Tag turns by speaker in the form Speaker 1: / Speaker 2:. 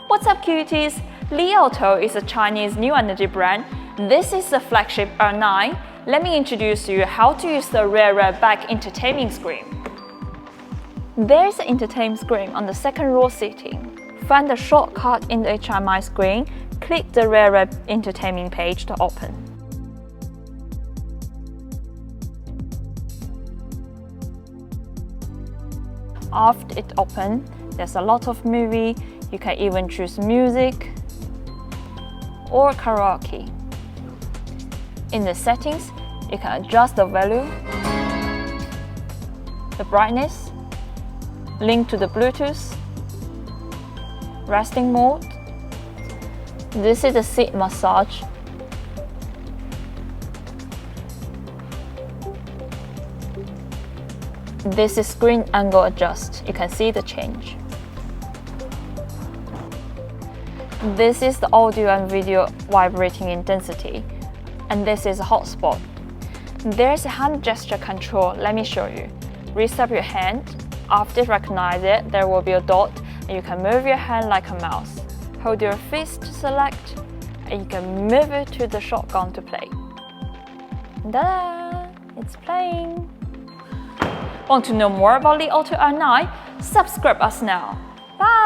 Speaker 1: What's up, cuties? Li Auto is a Chinese new energy brand. This is the flagship R9. Let me introduce you how to use the rear back entertainment screen. There's an entertainment screen on the second row seating. Find the shortcut in the HMI screen. Click the rear entertainment page to open. After it opens, there's a lot of movie. You can even choose music or karaoke. In the settings, you can adjust the volume, the brightness, link to the Bluetooth, resting mode. This is the seat massage. This is screen angle adjust. You can see the change. This is the audio and video vibrating intensity. And this is a hotspot. There's a hand gesture control. Let me show you. Raise up your hand. After it recognizes it, there will be a dot, and you can move your hand like a mouse. Hold your fist to select, and you can move it to the shotgun to play. Ta-da! It's playing. Want to know more about the Li Auto R9? Subscribe us now. Bye!